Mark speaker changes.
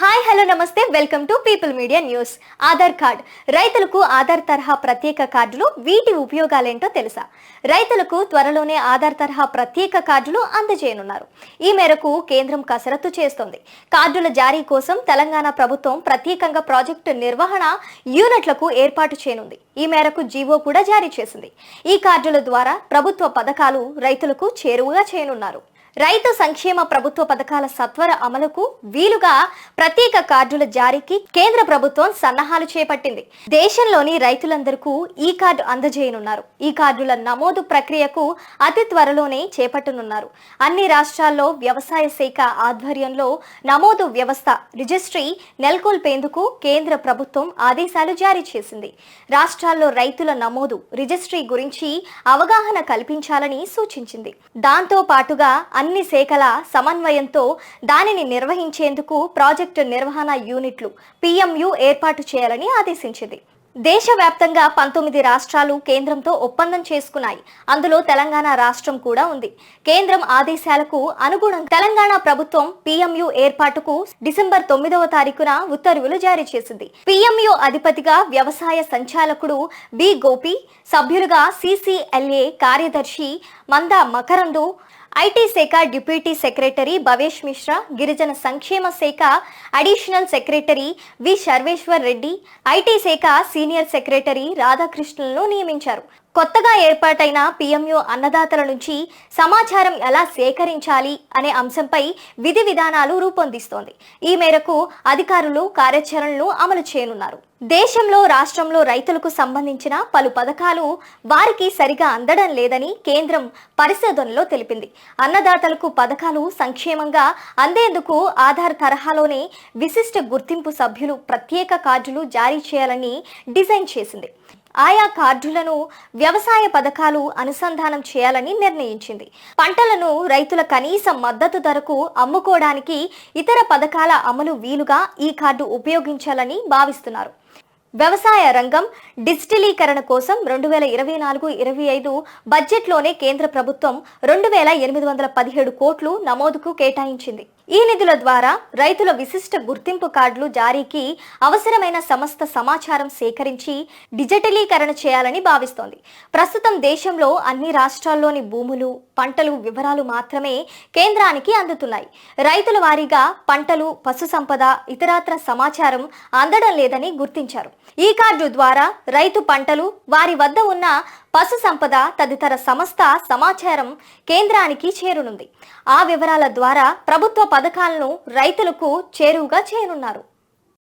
Speaker 1: Hi hello నమస్తే welcome to people media news. Aadhaar card రైతులకు ఆధార్ తరహా ప్రత్యేక కార్డులు, వీటి ఉపయోగాలేంటో తెలుసా? రైతులకు త్వరలోనే ఆధార్ తరహా ప్రత్యేక కార్డులు అందజేయనున్నారు. ఈ మేరకు కేంద్రం కసరత్తు చేస్తోంది. కార్డుల జారీ కోసం తెలంగాణ ప్రభుత్వం ప్రత్యేకంగా ప్రాజెక్టు నిర్వహణ యూనిట్లకు ఏర్పాటు చేయనుంది. ఈ మేరకు జీవో కూడా జారీ చేసింది. ఈ కార్డుల ద్వారా ప్రభుత్వ పథకాలు రైతులకు చేరువగా చేయనున్నారు. రైతు సంక్షేమ ప్రభుత్వ పథకాల సత్వర అమలుకు వీలుగా ప్రత్యేక కార్డుల జారీకి కేంద్ర ప్రభుత్వం సన్నాహాలు చేపట్టింది. దేశంలోని రైతులందరికీ ఈ కార్డు అందజేయనున్నారు. ఈ కార్డుల నమోదు ప్రక్రియకు అతి త్వరలోనే చేపట్టనున్నారు. అన్ని రాష్ట్రాల్లో వ్యవసాయ శాఖ ఆధ్వర్యంలో నమోదు వ్యవస్థ రిజిస్ట్రీ నెలకొల్పేందుకు కేంద్ర ప్రభుత్వం ఆదేశాలు జారీ చేసింది. రాష్ట్రాల్లో రైతుల నమోదు రిజిస్ట్రీ గురించి అవగాహన కల్పించాలని సూచించింది. దాంతో పాటుగా అన్ని శాఖల సమన్వయంతో దానిని నిర్వహించేందుకు ప్రాజెక్టు నిర్వహణ యూనిట్లు PMU ఏర్పాటు చేయాలని ఆదేశించింది. దేశవ్యాప్తంగా 19 రాష్ట్రాలు కేంద్రంతో ఒప్పందం చేసుకున్నాయి. అందులో తెలంగాణ రాష్ట్రం కూడా ఉంది. కేంద్రం ఆదేశాలకు అనుగుణంగా తెలంగాణ ప్రభుత్వం PMU ఏర్పాటుకు డిసెంబర్ 9వ తారీఖున ఉత్తర్వులు జారీ చేసింది. PMU అధిపతిగా వ్యవసాయ సంచాలకుడు బి గోపి, సభ్యులుగా CCLA కార్యదర్శి మందా మకరందు, ఐటీ శాఖ డిప్యూటీ సెక్రటరీ భవేష్ మిశ్రా, గిరిజన సంక్షేమ శాఖ additional secretary we Sarveshwar Reddy, IT శాఖ సీనియర్ సెక్రటరీ రాధాకృష్ణన్ను నియమించారు. కొత్తగా ఏర్పాటైన PMU అన్నదాతల నుంచి సమాచారం ఎలా సేకరించాలి అనే అంశంపై విధి విధానాలు రూపొందిస్తోంది. ఈ మేరకు అధికారులు కార్యాచరణలు అమలు చేయనున్నారు. దేశంలో రాష్ట్రంలో రైతులకు సంబంధించిన పలు పథకాలు వారికి సరిగా అందడం లేదని కేంద్రం పరిశోధనలో తెలిపింది. అన్నదాతలకు పథకాలు సంక్షేమంగా అందేందుకు ఆధార్ తరహాలోనే విశిష్ట గుర్తింపు సభ్యులు ప్రత్యేక కార్డులు జారీ చేయాలని డిజైన్ చేసింది. ఆయా కార్డులను వ్యవసాయ పథకాలు అనుసంధానం చేయాలని నిర్ణయించింది. పంటలను రైతుల కనీస మద్దతు ధరకు అమ్ముకోవడానికి ఇతర పథకాల అమలు వీలుగా ఈ కార్డు ఉపయోగించాలని భావిస్తున్నారు. వ్యవసాయ రంగం డిజిటలీకరణ కోసం 2024-25 బడ్జెట్లోనే కేంద్ర ప్రభుత్వం 2817 కోట్లు నమోదుకు కేటాయించింది. ఈ నిధుల ద్వారా రైతుల విశిష్ట గుర్తింపు కార్డులు జారీకి అవసరమైన సమస్త సమాచారం సేకరించి డిజిటలీకరణ చేయాలని భావిస్తోంది. ప్రస్తుతం దేశంలో అన్ని రాష్ట్రాల్లోని భూములు, పంటలు వివరాలు మాత్రమే కేంద్రానికి అందుతున్నాయి. రైతుల వారీగా పంటలు, పశు సంపద, ఇతరత్ర సమాచారం అందడం లేదని గుర్తించారు. ఈ కార్డు ద్వారా రైతు పంటలు, వారి వద్ద ఉన్న పశు సంపద తదితర సమస్త సమాచారం కేంద్రానికి చేరునుంది. ఆ వివరాల ద్వారా ప్రభుత్వ పథకాలను రైతులకు చేరువుగా చేయనున్నారు.